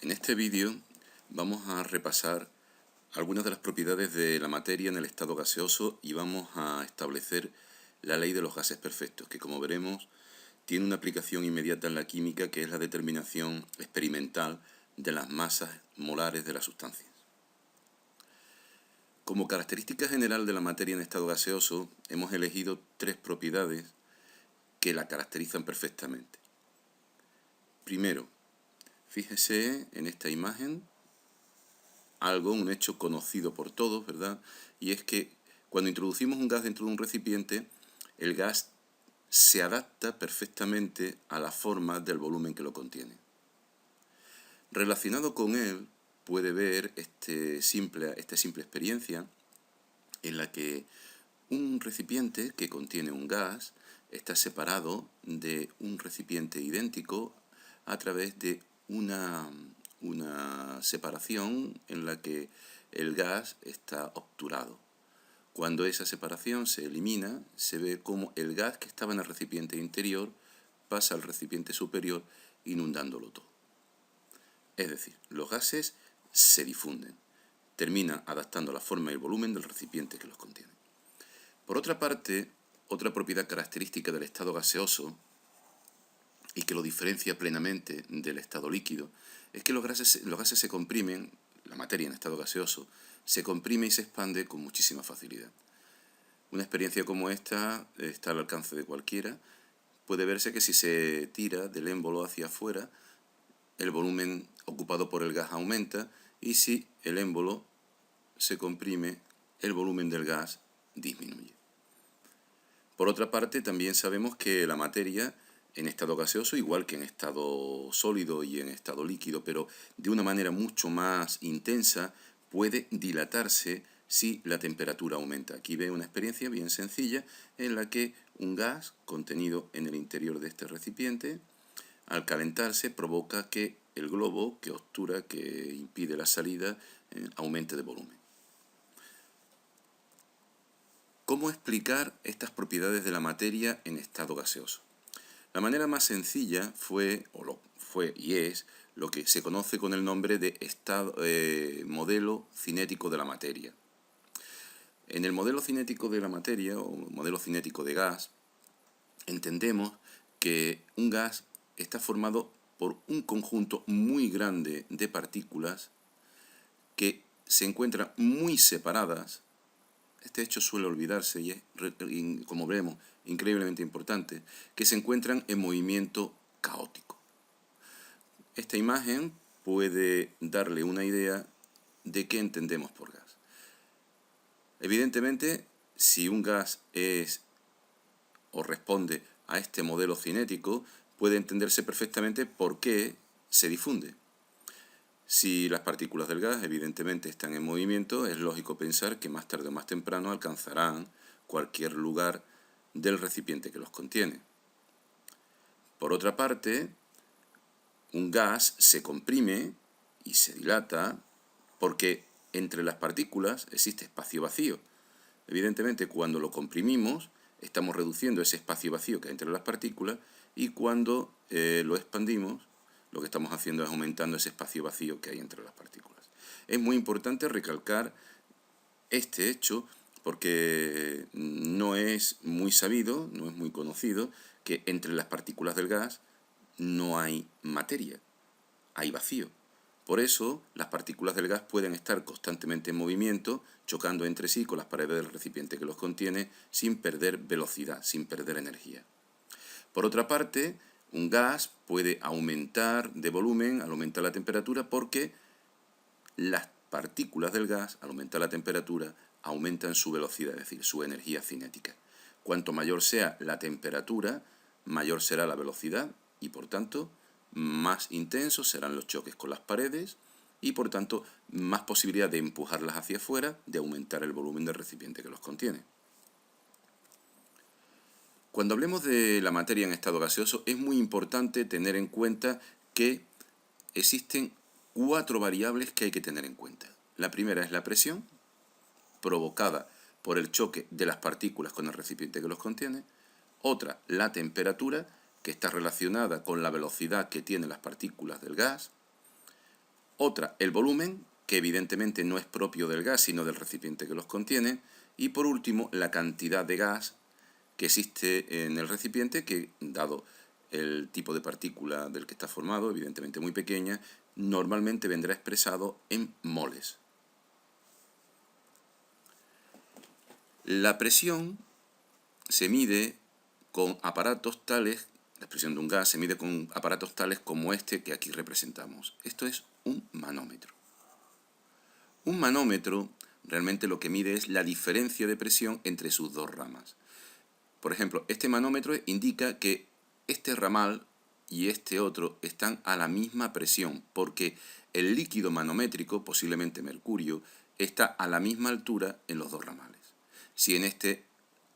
En este vídeo vamos a repasar algunas de las propiedades de la materia en el estado gaseoso y vamos a establecer la ley de los gases perfectos, que como veremos tiene una aplicación inmediata en la química, que es la determinación experimental de las masas molares de las sustancias. Como característica general de la materia en estado gaseoso, hemos elegido tres propiedades que la caracterizan perfectamente. Primero, fíjese en esta imagen un hecho conocido por todos, ¿verdad? Y es que cuando introducimos un gas dentro de un recipiente, el gas se adapta perfectamente a la forma del volumen que lo contiene. Relacionado con él, puede ver esta simple experiencia en la que un recipiente que contiene un gas está separado de un recipiente idéntico a través de una separación en la que el gas está obturado. Cuando esa separación se elimina, se ve cómo el gas que estaba en el recipiente interior pasa al recipiente superior, inundándolo todo. Es decir, los gases se difunden, terminan adaptando la forma y el volumen del recipiente que los contiene. Por otra parte, otra propiedad característica del estado gaseoso y que lo diferencia plenamente del estado líquido es que los gases se comprimen, la materia en estado gaseoso se comprime y se expande con muchísima facilidad. Una experiencia como esta está al alcance de cualquiera. Puede verse que si se tira del émbolo hacia afuera, el volumen ocupado por el gas aumenta, y si el émbolo se comprime, el volumen del gas disminuye. Por otra parte, también sabemos que la materia en estado gaseoso, igual que en estado sólido y en estado líquido, pero de una manera mucho más intensa, puede dilatarse si la temperatura aumenta. Aquí ve una experiencia bien sencilla en la que un gas contenido en el interior de este recipiente, al calentarse, provoca que el globo que obtura, que impide la salida, aumente de volumen. ¿Cómo explicar estas propiedades de la materia en estado gaseoso? La manera más sencilla fue y es lo que se conoce con el nombre de modelo cinético de la materia. En el modelo cinético de la materia, o modelo cinético de gas, entendemos que un gas está formado por un conjunto muy grande de partículas que se encuentran muy separadas. Este hecho suele olvidarse y es, como veremos, increíblemente importante, que se encuentran en movimiento caótico. Esta imagen puede darle una idea de qué entendemos por gas. Evidentemente, si un gas es o responde a este modelo cinético, puede entenderse perfectamente por qué se difunde. Si las partículas del gas evidentemente están en movimiento, es lógico pensar que más tarde o más temprano alcanzarán cualquier lugar del recipiente que los contiene. Por otra parte, un gas se comprime y se dilata porque entre las partículas existe espacio vacío. Evidentemente, cuando lo comprimimos, estamos reduciendo ese espacio vacío que hay entre las partículas, y cuando lo expandimos, lo que estamos haciendo es aumentando ese espacio vacío que hay entre las partículas. Es muy importante recalcar este hecho porque no es muy sabido, no es muy conocido, que entre las partículas del gas no hay materia, hay vacío. Por eso, las partículas del gas pueden estar constantemente en movimiento, chocando entre sí con las paredes del recipiente que los contiene, sin perder velocidad, sin perder energía. Por otra parte, un gas puede aumentar de volumen al aumentar la temperatura, porque las partículas del gas, al aumentar la temperatura, aumentan su velocidad, es decir, su energía cinética. Cuanto mayor sea la temperatura, mayor será la velocidad y, por tanto, más intensos serán los choques con las paredes y, por tanto, más posibilidad de empujarlas hacia afuera, de aumentar el volumen del recipiente que los contiene. Cuando hablemos de la materia en estado gaseoso, es muy importante tener en cuenta que existen 4 variables que hay que tener en cuenta. La primera es la presión, provocada por el choque de las partículas con el recipiente que los contiene. Otra, la temperatura, que está relacionada con la velocidad que tienen las partículas del gas. Otra, el volumen, que evidentemente no es propio del gas, sino del recipiente que los contiene. Y por último, la cantidad de gas que existe en el recipiente, que dado el tipo de partícula del que está formado, evidentemente muy pequeña, normalmente vendrá expresado en moles. La presión se mide con aparatos tales, la presión de un gas se mide con aparatos tales como este que aquí representamos. Esto es un manómetro. Un manómetro realmente lo que mide es la diferencia de presión entre sus dos ramas. Por ejemplo, este manómetro indica que este ramal y este otro están a la misma presión, porque el líquido manométrico, posiblemente mercurio, está a la misma altura en los dos ramales. Si en este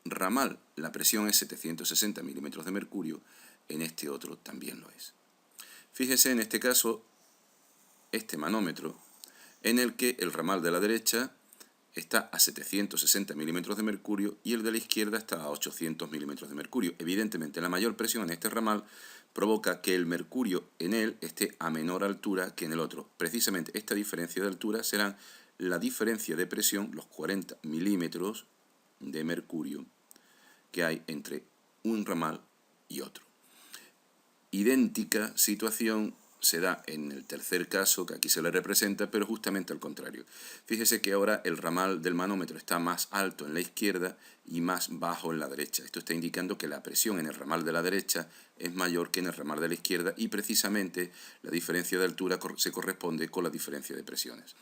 ramal la presión es 760 milímetros de mercurio, en este otro también lo es. Fíjese en este caso, este manómetro, en el que el ramal de la derecha está a 760 milímetros de mercurio y el de la izquierda está a 800 milímetros de mercurio. Evidentemente, la mayor presión en este ramal provoca que el mercurio en él esté a menor altura que en el otro. Precisamente esta diferencia de altura será la diferencia de presión, los 40 milímetros de mercurio que hay entre un ramal y otro. Idéntica situación se da en el tercer caso, que aquí se le representa, pero justamente al contrario. Fíjese que ahora el ramal del manómetro está más alto en la izquierda y más bajo en la derecha. Esto está indicando que la presión en el ramal de la derecha es mayor que en el ramal de la izquierda y precisamente la diferencia de altura se corresponde con la diferencia de presiones.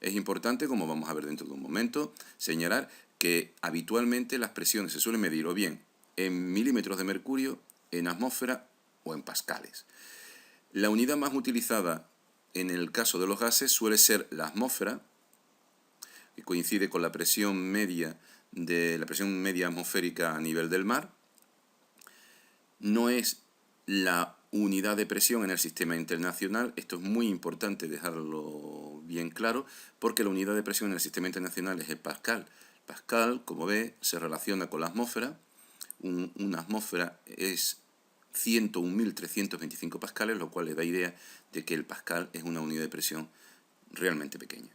Es importante, como vamos a ver dentro de un momento, señalar que habitualmente las presiones se suelen medir o bien en milímetros de mercurio, en atmósfera o en pascales. La unidad más utilizada en el caso de los gases suele ser la atmósfera, que coincide con la presión media atmosférica a nivel del mar. No es la unidad de presión en el sistema internacional. Esto es muy importante dejarlo bien claro, porque la unidad de presión en el sistema internacional es el pascal. Pascal, como ve, se relaciona con la atmósfera. Una atmósfera es 101.325 pascales, lo cual le da idea de que el pascal es una unidad de presión realmente pequeña.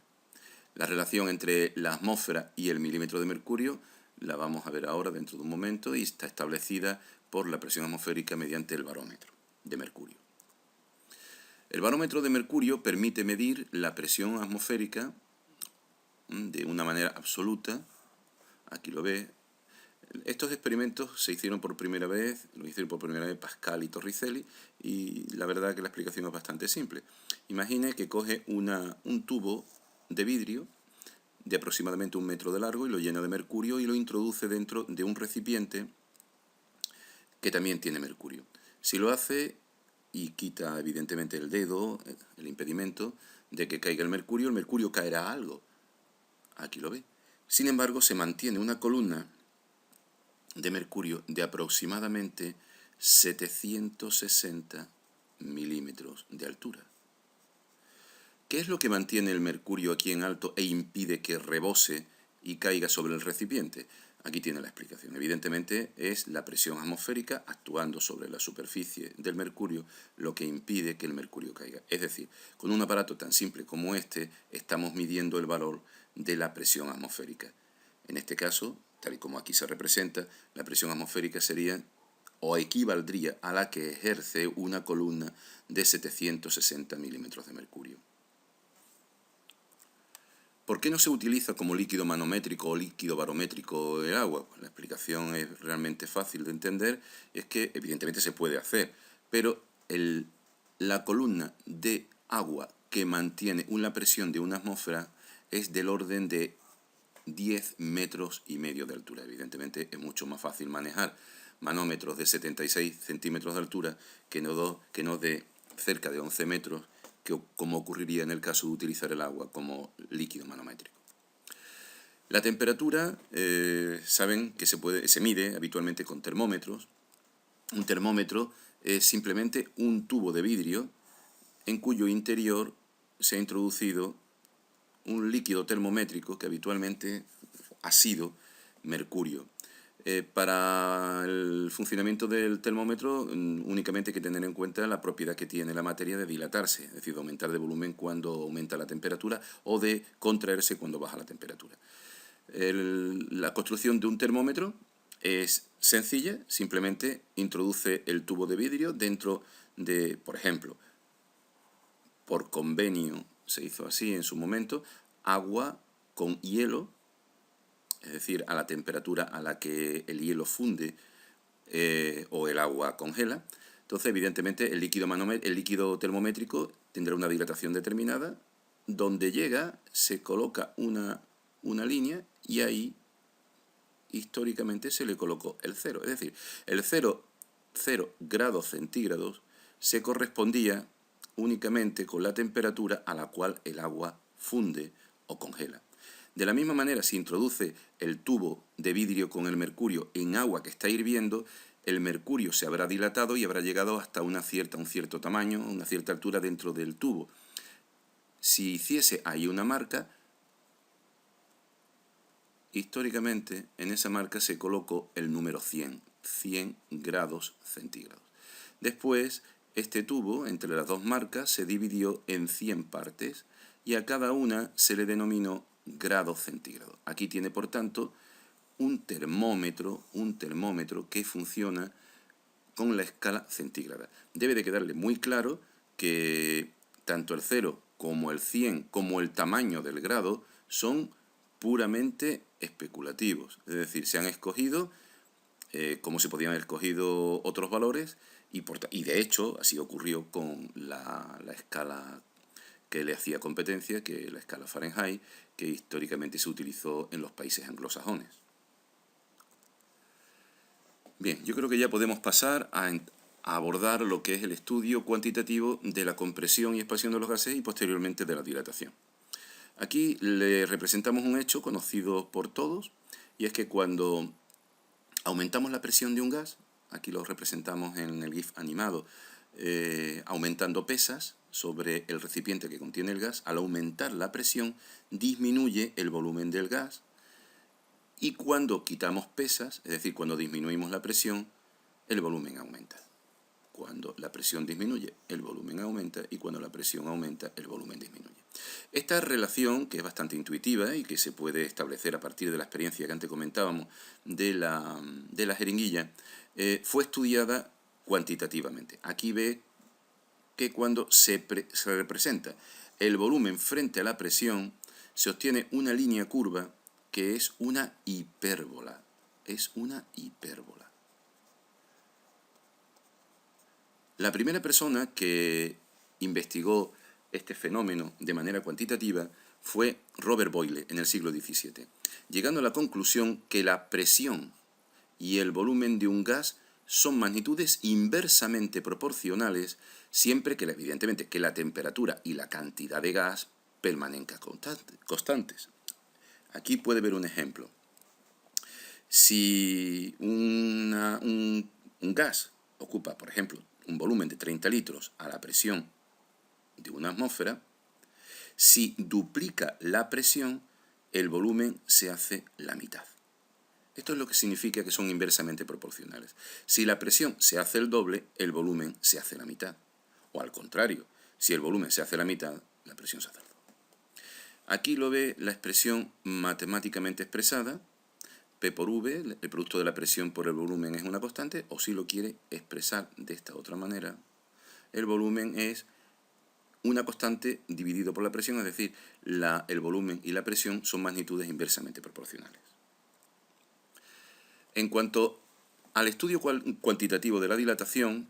La relación entre la atmósfera y el milímetro de mercurio la vamos a ver ahora dentro de un momento y está establecida por la presión atmosférica mediante el barómetro de mercurio. El barómetro de mercurio permite medir la presión atmosférica de una manera absoluta. Aquí lo ve. Estos experimentos se hicieron por primera vez, Pascal y Torricelli, y la verdad que la explicación es bastante simple. Imagine que coge un tubo de vidrio de aproximadamente 1 metro de largo y lo llena de mercurio y lo introduce dentro de un recipiente que también tiene mercurio. Si lo hace y quita evidentemente el dedo, el impedimento de que caiga el mercurio caerá a algo. Aquí lo ve. Sin embargo, se mantiene una columna de mercurio de aproximadamente 760 milímetros de altura. ¿Qué es lo que mantiene el mercurio aquí en alto e impide que rebose y caiga sobre el recipiente? Aquí tiene la explicación. Evidentemente es la presión atmosférica actuando sobre la superficie del mercurio lo que impide que el mercurio caiga. Es decir, con un aparato tan simple como este estamos midiendo el valor de la presión atmosférica. En este caso, tal y como aquí se representa, la presión atmosférica sería o equivaldría a la que ejerce una columna de 760 milímetros de mercurio. ¿Por qué no se utiliza como líquido manométrico o líquido barométrico el agua? Pues la explicación es realmente fácil de entender, es que evidentemente se puede hacer, pero la columna de agua que mantiene una presión de una atmósfera es del orden de 10 metros y medio de altura. Evidentemente es mucho más fácil manejar manómetros de 76 centímetros de altura que no de cerca de 11 metros, como ocurriría en el caso de utilizar el agua como líquido manométrico. La temperatura, saben que se mide habitualmente con termómetros. Un termómetro es simplemente un tubo de vidrio en cuyo interior se ha introducido un líquido termométrico que habitualmente ha sido mercurio. Para el funcionamiento del termómetro únicamente hay que tener en cuenta la propiedad que tiene la materia de dilatarse, es decir, de aumentar de volumen cuando aumenta la temperatura o de contraerse cuando baja la temperatura. La construcción de un termómetro es sencilla, simplemente introduce el tubo de vidrio dentro de, por ejemplo, por convenio se hizo así en su momento, agua con hielo, es decir, a la temperatura a la que el hielo funde o el agua congela. Entonces, evidentemente, el líquido termométrico tendrá una dilatación determinada. Donde llega, se coloca una línea y ahí, históricamente, se le colocó el cero. Es decir, el 0 grados centígrados se correspondía únicamente con la temperatura a la cual el agua funde o congela. De la misma manera, si introduce el tubo de vidrio con el mercurio en agua que está hirviendo, el mercurio se habrá dilatado y habrá llegado hasta un cierto tamaño, una cierta altura dentro del tubo. Si hiciese ahí una marca, históricamente en esa marca se colocó el número 100 grados centígrados. Después, este tubo, entre las dos marcas, se dividió en 100 partes y a cada una se le denominó grados centígrados. Aquí tiene, por tanto, un termómetro que funciona con la escala centígrada. Debe de quedarle muy claro que tanto el 0 como el 100 como el tamaño del grado son puramente especulativos. Es decir, se han escogido como se podían haber escogido otros valores y de hecho así ocurrió con la escala que le hacía competencia, que es la escala Fahrenheit, que históricamente se utilizó en los países anglosajones. Bien, yo creo que ya podemos pasar a abordar lo que es el estudio cuantitativo de la compresión y expansión de los gases y posteriormente de la dilatación. Aquí le representamos un hecho conocido por todos, y es que cuando aumentamos la presión de un gas, aquí lo representamos en el GIF animado, aumentando pesas sobre el recipiente que contiene el gas, al aumentar la presión disminuye el volumen del gas, y cuando quitamos pesas, es decir, cuando disminuimos la presión, el volumen aumenta. Cuando la presión disminuye, el volumen aumenta, y cuando la presión aumenta, el volumen disminuye. Esta relación, que es bastante intuitiva y que se puede establecer a partir de la experiencia que antes comentábamos de la jeringuilla, fue estudiada cuantitativamente. Aquí ve que cuando se representa el volumen frente a la presión, se obtiene una línea curva que es una hipérbola. Es una hipérbola. La primera persona que investigó este fenómeno de manera cuantitativa fue Robert Boyle en el siglo XVII, llegando a la conclusión que la presión y el volumen de un gas son magnitudes inversamente proporcionales siempre que, evidentemente, que la temperatura y la cantidad de gas permanezcan constantes. Aquí puede ver un ejemplo. Si un gas ocupa, por ejemplo, un volumen de 30 litros a la presión de una atmósfera, si duplica la presión, el volumen se hace la mitad. Esto es lo que significa que son inversamente proporcionales. Si la presión se hace el doble, el volumen se hace la mitad. O al contrario, si el volumen se hace la mitad, la presión se hace el doble. Aquí lo ve la expresión matemáticamente expresada. P por V, el producto de la presión por el volumen es una constante, o si lo quiere expresar de esta otra manera, el volumen es una constante dividido por la presión, es decir, el volumen y la presión son magnitudes inversamente proporcionales. En cuanto al estudio cuantitativo de la dilatación,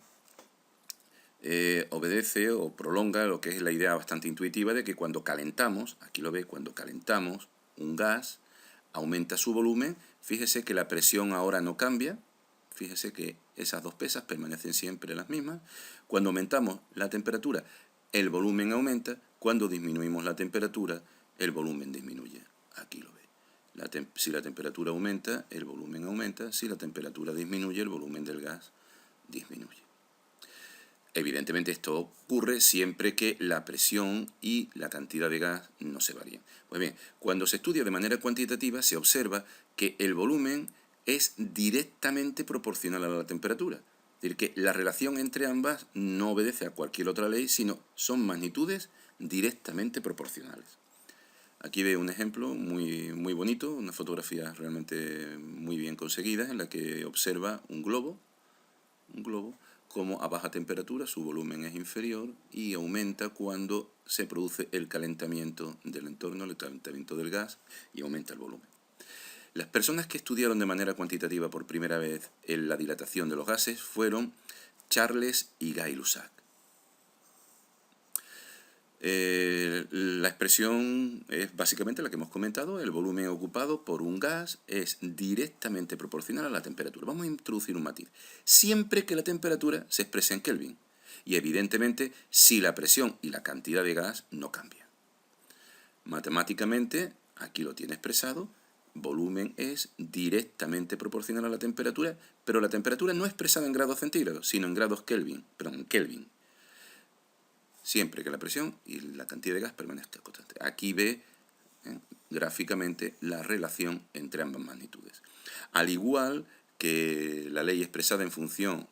obedece o prolonga lo que es la idea bastante intuitiva de que cuando calentamos, aquí lo ve, cuando calentamos un gas, aumenta su volumen. Fíjese que la presión ahora no cambia, fíjese que esas dos pesas permanecen siempre las mismas. Cuando aumentamos la temperatura, el volumen aumenta. Cuando disminuimos la temperatura, el volumen disminuye. Aquí lo ve. Si la temperatura aumenta, el volumen aumenta. Si la temperatura disminuye, el volumen del gas disminuye. Evidentemente esto ocurre siempre que la presión y la cantidad de gas no se varían. Pues bien, cuando se estudia de manera cuantitativa se observa que el volumen es directamente proporcional a la temperatura. Es decir, que la relación entre ambas no obedece a cualquier otra ley, sino son magnitudes directamente proporcionales. Aquí veo un ejemplo muy bonito, una fotografía realmente muy bien conseguida, en la que observa un globo, como a baja temperatura su volumen es inferior y aumenta cuando se produce el calentamiento del entorno, el calentamiento del gas, y aumenta el volumen. Las personas que estudiaron de manera cuantitativa por primera vez en la dilatación de los gases fueron Charles y Gay-Lussac. La expresión es básicamente la que hemos comentado: el volumen ocupado por un gas es directamente proporcional a la temperatura. Vamos a introducir un matiz. Siempre que la temperatura se exprese en Kelvin. Y evidentemente si la presión y la cantidad de gas no cambian. Matemáticamente, aquí lo tiene expresado, volumen es directamente proporcional a la temperatura, pero la temperatura no expresada en grados centígrados, sino en grados Kelvin, en Kelvin. Siempre que la presión y la cantidad de gas permanezca constante. Aquí ve gráficamente la relación entre ambas magnitudes. Al igual que la ley expresada en función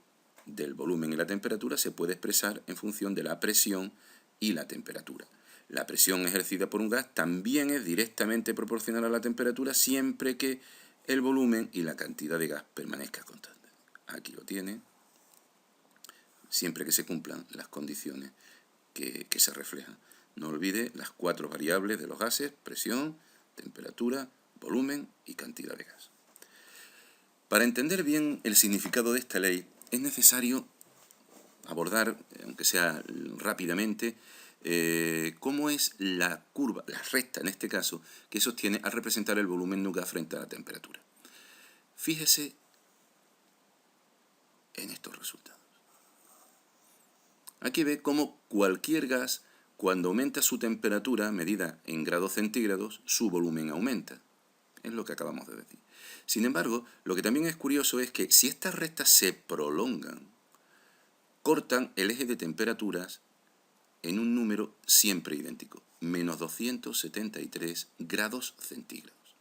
del volumen y la temperatura se puede expresar en función de la presión y la temperatura. La presión ejercida por un gas también es directamente proporcional a la temperatura siempre que el volumen y la cantidad de gas permanezca constante. Aquí lo tiene, siempre que se cumplan las condiciones que se reflejan. No olvide las 4 variables de los gases: presión, temperatura, volumen y cantidad de gas. Para entender bien el significado de esta ley es necesario abordar, aunque sea rápidamente, cómo es la curva, la recta en este caso, que sostiene al representar el volumen de un gas frente a la temperatura. Fíjese en estos resultados. Aquí ve cómo cualquier gas, cuando aumenta su temperatura medida en grados centígrados, su volumen aumenta. Es lo que acabamos de decir. Sin embargo, lo que también es curioso es que si estas rectas se prolongan, cortan el eje de temperaturas en un número siempre idéntico, menos 273 grados centígrados.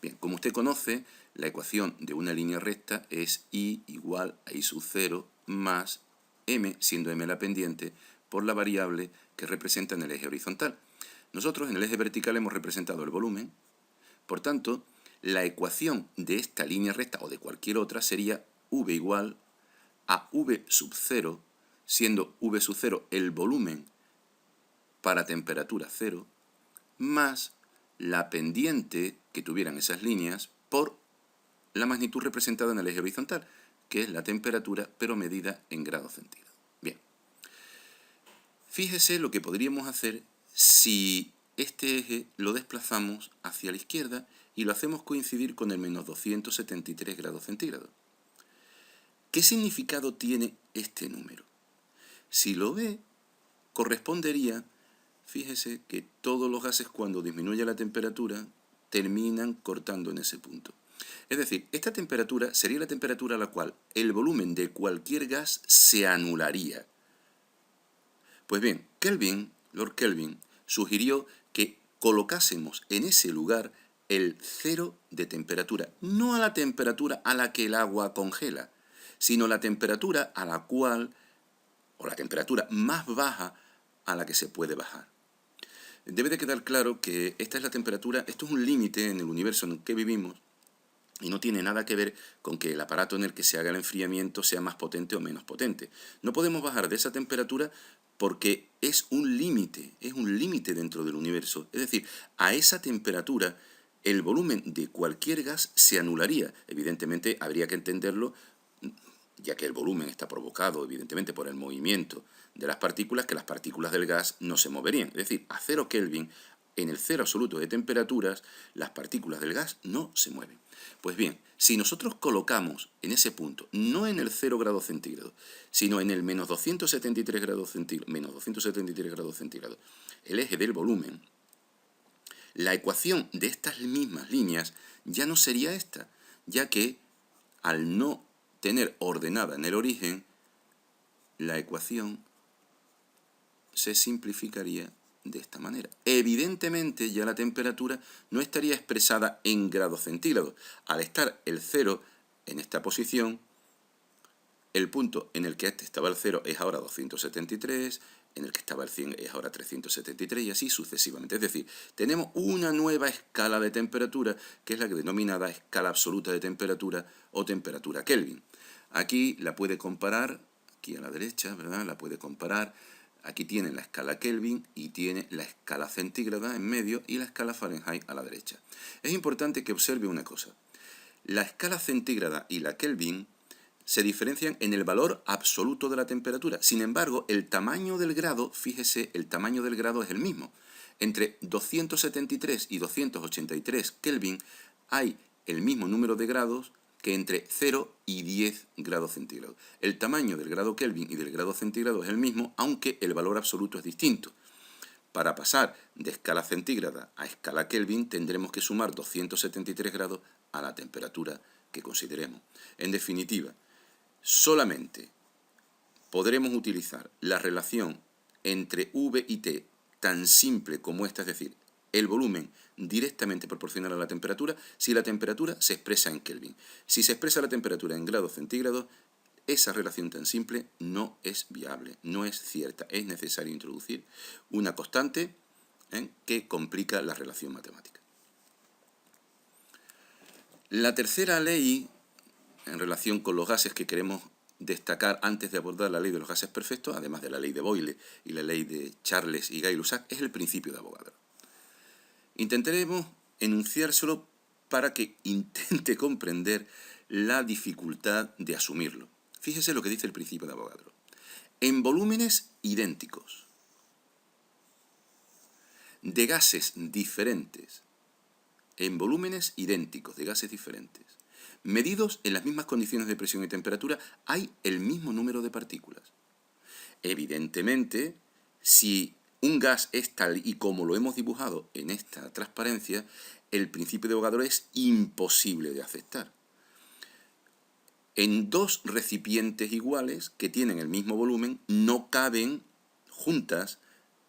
Bien, como usted conoce, la ecuación de una línea recta es I igual a I sub 0 más m, siendo m la pendiente, por la variable que representa en el eje horizontal. Nosotros en el eje vertical hemos representado el volumen. Por tanto, la ecuación de esta línea recta o de cualquier otra sería v igual a v sub 0, siendo v sub 0 el volumen para temperatura 0, más la pendiente que tuvieran esas líneas por la magnitud representada en el eje horizontal, que es la temperatura, pero medida en grados centígrados. Bien, fíjese lo que podríamos hacer si este eje lo desplazamos hacia la izquierda y lo hacemos coincidir con el menos 273 grados centígrados. ¿Qué significado tiene este número? Si lo ve, correspondería, fíjese que todos los gases, cuando disminuye la temperatura, terminan cortando en ese punto. Es decir, esta temperatura sería la temperatura a la cual el volumen de cualquier gas se anularía. Pues bien, Lord Kelvin, sugirió que colocásemos en ese lugar el cero de temperatura, no a la temperatura a la que el agua congela, sino la temperatura a la cual, o la temperatura más baja a la que se puede bajar. Debe de quedar claro que esta es la temperatura, esto es un límite en el universo en el que vivimos, y no tiene nada que ver con que el aparato en el que se haga el enfriamiento sea más potente o menos potente. No podemos bajar de esa temperatura porque es un límite dentro del universo. Es decir, a esa temperatura el volumen de cualquier gas se anularía. Evidentemente habría que entenderlo, ya que el volumen está provocado evidentemente por el movimiento de las partículas, que las partículas del gas no se moverían. Es decir, a 0 Kelvin, en el cero absoluto de temperaturas, las partículas del gas no se mueven. Pues bien, si nosotros colocamos en ese punto, no en el 0 grados centígrados, sino en el menos 273 grados centígrados, el eje del volumen, la ecuación de estas mismas líneas ya no sería esta, ya que al no tener ordenada en el origen, la ecuación se simplificaría de esta manera. Evidentemente ya la temperatura no estaría expresada en grados centígrados. Al estar el 0 en esta posición, el punto en el que este estaba el 0 es ahora 273, en el que estaba el 100 es ahora 373 y así sucesivamente. Es decir, tenemos una nueva escala de temperatura que es la que denominada escala absoluta de temperatura o temperatura Kelvin. Aquí la puede comparar, aquí a la derecha, ¿verdad? La puede comparar. Aquí tiene la escala Kelvin y tiene la escala centígrada en medio y la escala Fahrenheit a la derecha. Es importante que observe una cosa. La escala centígrada y la Kelvin se diferencian en el valor absoluto de la temperatura. Sin embargo, el tamaño del grado, fíjese, el tamaño del grado es el mismo. Entre 273 y 283 Kelvin hay el mismo número de grados que entre 0 y 10 grados centígrados. El tamaño del grado Kelvin y del grado centígrado es el mismo, aunque el valor absoluto es distinto. Para pasar de escala centígrada a escala Kelvin tendremos que sumar 273 grados a la temperatura que consideremos. En definitiva, solamente podremos utilizar la relación entre V y T tan simple como esta, es decir, el volumen directamente proporcional a la temperatura, si la temperatura se expresa en Kelvin. Si se expresa la temperatura en grados centígrados, esa relación tan simple no es viable, no es cierta. Es necesario introducir una constante que complica la relación matemática. La tercera ley, en relación con los gases que queremos destacar antes de abordar la ley de los gases perfectos, además de la ley de Boyle y la ley de Charles y Gay-Lussac, es el principio de Avogadro. Intentaremos enunciárselo para que intente comprender la dificultad de asumirlo. Fíjese lo que dice el principio de Avogadro. En volúmenes idénticos, de gases diferentes, en volúmenes idénticos de gases diferentes, medidos en las mismas condiciones de presión y temperatura, hay el mismo número de partículas. Evidentemente, si un gas es tal y como lo hemos dibujado en esta transparencia, el principio de Avogadro es imposible de aceptar. En dos recipientes iguales que tienen el mismo volumen no caben juntas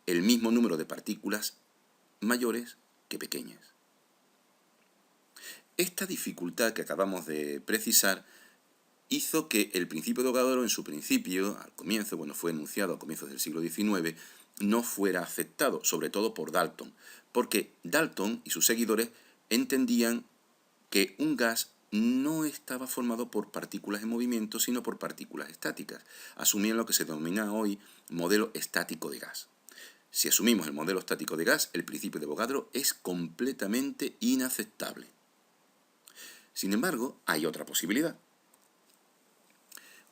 el mismo número de partículas mayores que pequeñas. Esta dificultad que acabamos de precisar hizo que el principio de Avogadro en su principio, al comienzo, cuando fue enunciado a comienzos del siglo XIX, no fuera aceptado, sobre todo por Dalton, porque Dalton y sus seguidores entendían que un gas no estaba formado por partículas en movimiento, sino por partículas estáticas. Asumían lo que se denomina hoy modelo estático de gas. Si asumimos el modelo estático de gas, el principio de Avogadro es completamente inaceptable. Sin embargo, hay otra posibilidad.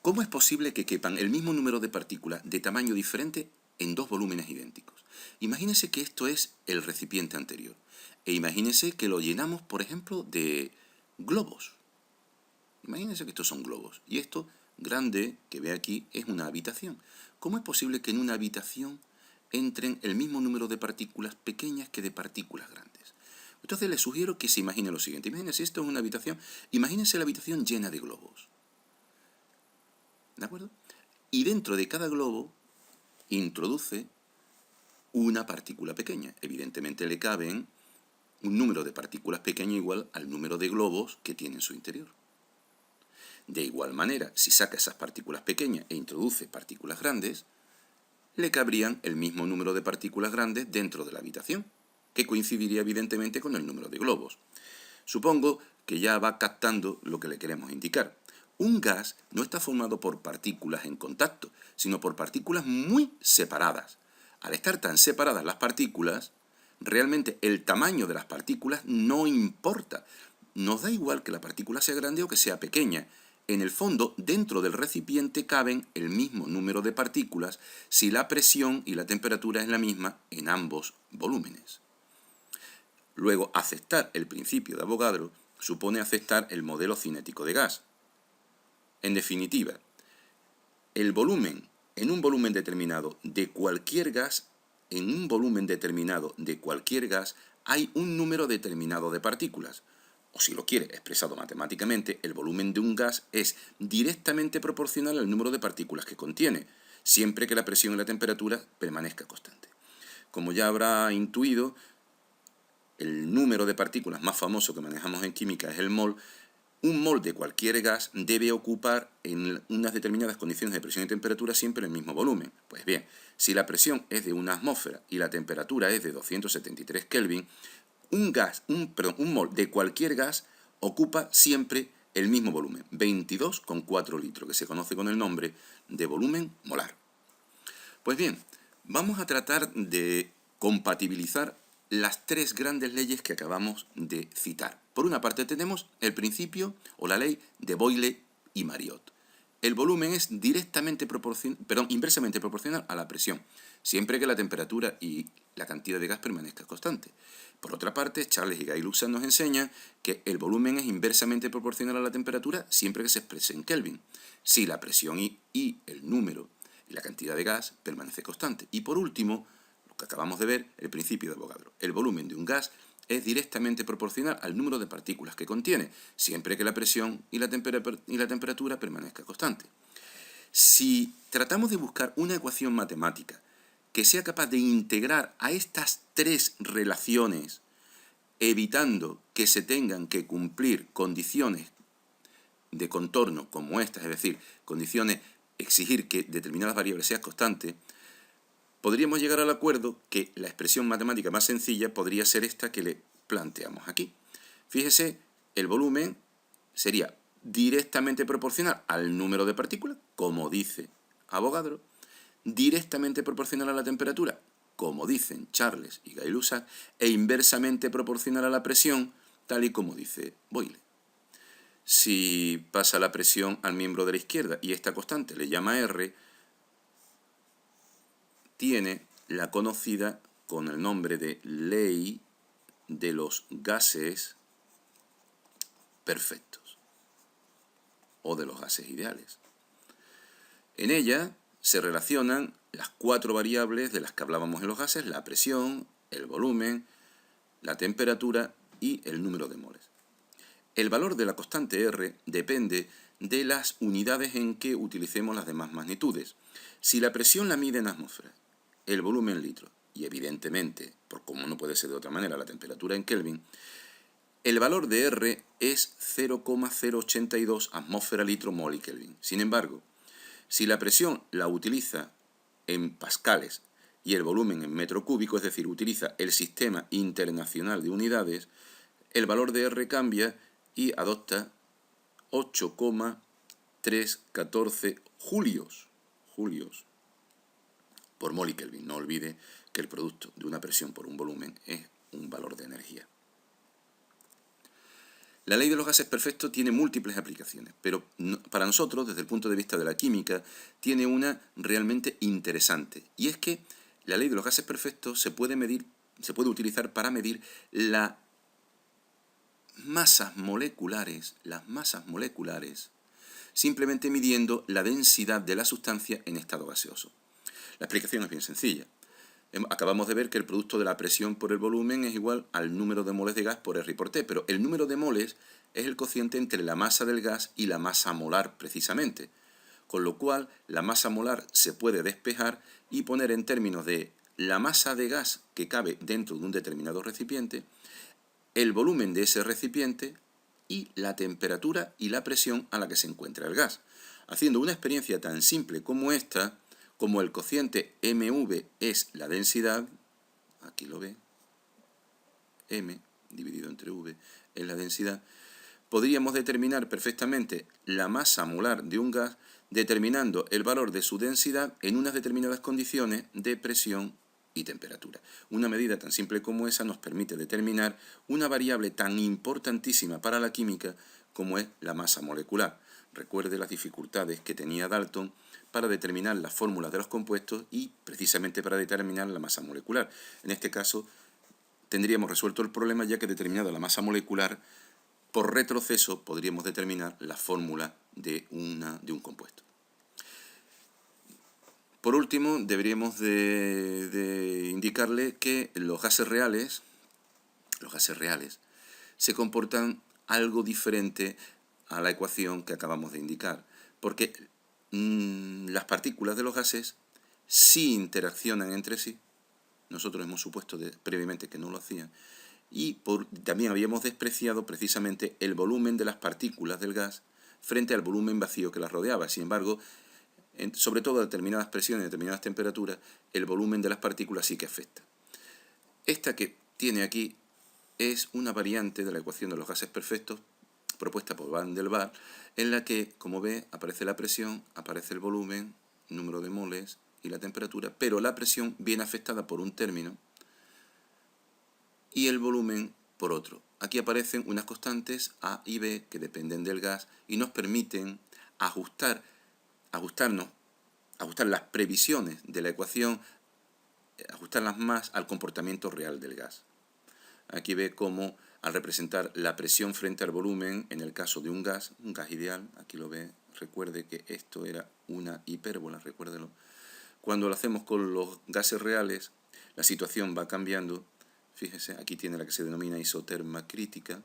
¿Cómo es posible que quepan el mismo número de partículas de tamaño diferente en dos volúmenes idénticos? Imagínense que esto es el recipiente anterior. E imagínense que lo llenamos, por ejemplo, de globos. Imagínense que estos son globos. Y esto grande que ve aquí es una habitación. ¿Cómo es posible que en una habitación entren el mismo número de partículas pequeñas que de partículas grandes? Entonces les sugiero que se imaginen lo siguiente. Imagínense, esto es una habitación. Imagínense la habitación llena de globos. ¿De acuerdo? Y dentro de cada globo introduce una partícula pequeña. Evidentemente le caben un número de partículas pequeño igual al número de globos que tiene en su interior. De igual manera, si saca esas partículas pequeñas e introduce partículas grandes, le cabrían el mismo número de partículas grandes dentro de la habitación, que coincidiría evidentemente con el número de globos. Supongo que ya va captando lo que le queremos indicar. Un gas no está formado por partículas en contacto, sino por partículas muy separadas. Al estar tan separadas las partículas, realmente el tamaño de las partículas no importa. Nos da igual que la partícula sea grande o que sea pequeña. En el fondo, dentro del recipiente caben el mismo número de partículas si la presión y la temperatura es la misma en ambos volúmenes. Luego, aceptar el principio de Avogadro supone aceptar el modelo cinético de gas. En definitiva, el volumen en un volumen determinado de cualquier gas, en un volumen determinado de cualquier gas, hay un número determinado de partículas. O si lo quiere expresado matemáticamente, el volumen de un gas es directamente proporcional al número de partículas que contiene, siempre que la presión y la temperatura permanezca constante. Como ya habrá intuido, el número de partículas más famoso que manejamos en química es el mol. Un mol de cualquier gas debe ocupar en unas determinadas condiciones de presión y temperatura siempre el mismo volumen. Pues bien, si la presión es de una atmósfera y la temperatura es de 273 Kelvin, un mol de cualquier gas ocupa siempre el mismo volumen, 22,4 litros, que se conoce con el nombre de volumen molar. Pues bien, vamos a tratar de compatibilizar las tres grandes leyes que acabamos de citar. Por una parte tenemos el principio o la ley de Boyle y Mariotte. El volumen es inversamente proporcional a la presión, siempre que la temperatura y la cantidad de gas permanezca constante. Por otra parte, Charles y Gay-Lussac nos enseñan que el volumen es inversamente proporcional a la temperatura siempre que se exprese en Kelvin, si la presión y el número y la cantidad de gas permanece constante. Y por último, lo que acabamos de ver, el principio de Avogadro. El volumen de un gas es directamente proporcional al número de partículas que contiene, siempre que la presión y la temperatura permanezca constante. Si tratamos de buscar una ecuación matemática que sea capaz de integrar a estas tres relaciones, evitando que se tengan que cumplir condiciones de contorno como estas, es decir, exigir que determinadas variables sean constantes, podríamos llegar al acuerdo que la expresión matemática más sencilla podría ser esta que le planteamos aquí. Fíjese, el volumen sería directamente proporcional al número de partículas, como dice Avogadro, directamente proporcional a la temperatura, como dicen Charles y Gay-Lussac, e inversamente proporcional a la presión, tal y como dice Boyle. Si pasa la presión al miembro de la izquierda y esta constante le llama R, tiene la conocida con el nombre de ley de los gases perfectos o de los gases ideales. En ella se relacionan las cuatro variables de las que hablábamos en los gases: la presión, el volumen, la temperatura y el número de moles. El valor de la constante R depende de las unidades en que utilicemos las demás magnitudes. Si la presión la mide en atmósferas, el volumen en litros y evidentemente, por como no puede ser de otra manera, la temperatura en Kelvin, el valor de R es 0,082 atmósfera, litro, mol y Kelvin. Sin embargo, si la presión la utiliza en pascales y el volumen en metro cúbico, es decir, utiliza el sistema internacional de unidades, el valor de R cambia y adopta 8,314 julios por mol y Kelvin. No olvide que el producto de una presión por un volumen es un valor de energía. La ley de los gases perfectos tiene múltiples aplicaciones, pero para nosotros, desde el punto de vista de la química, tiene una realmente interesante. Y es que la ley de los gases perfectos se puede utilizar para medir las masas moleculares, simplemente midiendo la densidad de la sustancia en estado gaseoso. La explicación es bien sencilla. Acabamos de ver que el producto de la presión por el volumen es igual al número de moles de gas por R por T, pero el número de moles es el cociente entre la masa del gas y la masa molar precisamente, con lo cual la masa molar se puede despejar y poner en términos de la masa de gas que cabe dentro de un determinado recipiente, el volumen de ese recipiente y la temperatura y la presión a la que se encuentra el gas. Haciendo una experiencia tan simple como esta, como el cociente mv es la densidad, aquí lo ve, m dividido entre v es la densidad, podríamos determinar perfectamente la masa molar de un gas determinando el valor de su densidad en unas determinadas condiciones de presión y temperatura. Una medida tan simple como esa nos permite determinar una variable tan importantísima para la química como es la masa molecular. Recuerde las dificultades que tenía Dalton para determinar las fórmulas de los compuestos y precisamente para determinar la masa molecular. En este caso tendríamos resuelto el problema, ya que determinada la masa molecular, por retroceso podríamos determinar la fórmula de un compuesto. Por último, deberíamos de indicarle que los gases reales se comportan algo diferente a la ecuación que acabamos de indicar, porque las partículas de los gases sí interaccionan entre sí. Nosotros hemos supuesto previamente que no lo hacían, Y también habíamos despreciado precisamente el volumen de las partículas del gas frente al volumen vacío que las rodeaba. Sin embargo, sobre todo a determinadas presiones, a determinadas temperaturas, el volumen de las partículas sí que afecta. Esta que tiene aquí es una variante de la ecuación de los gases perfectos propuesta por Van der Waals, en la que, como ve, aparece la presión, aparece el volumen, número de moles y la temperatura, pero la presión viene afectada por un término y el volumen por otro. Aquí aparecen unas constantes A y B que dependen del gas y nos permiten ajustar las previsiones de la ecuación, ajustarlas más al comportamiento real del gas. Aquí ve cómo al representar la presión frente al volumen, en el caso de un gas ideal, aquí lo ve, recuerde que esto era una hipérbola, recuérdelo. Cuando lo hacemos con los gases reales, la situación va cambiando. Fíjese, aquí tiene la que se denomina isoterma crítica.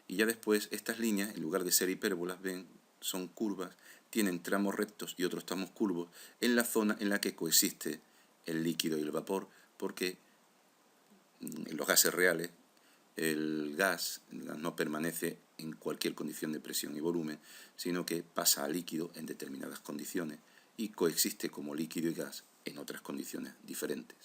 Y ya después estas líneas, en lugar de ser hipérbolas, ven, son curvas, tienen tramos rectos y otros tramos curvos en la zona en la que coexiste el líquido y el vapor, porque en los gases reales el gas no permanece en cualquier condición de presión y volumen, sino que pasa a líquido en determinadas condiciones y coexiste como líquido y gas en otras condiciones diferentes.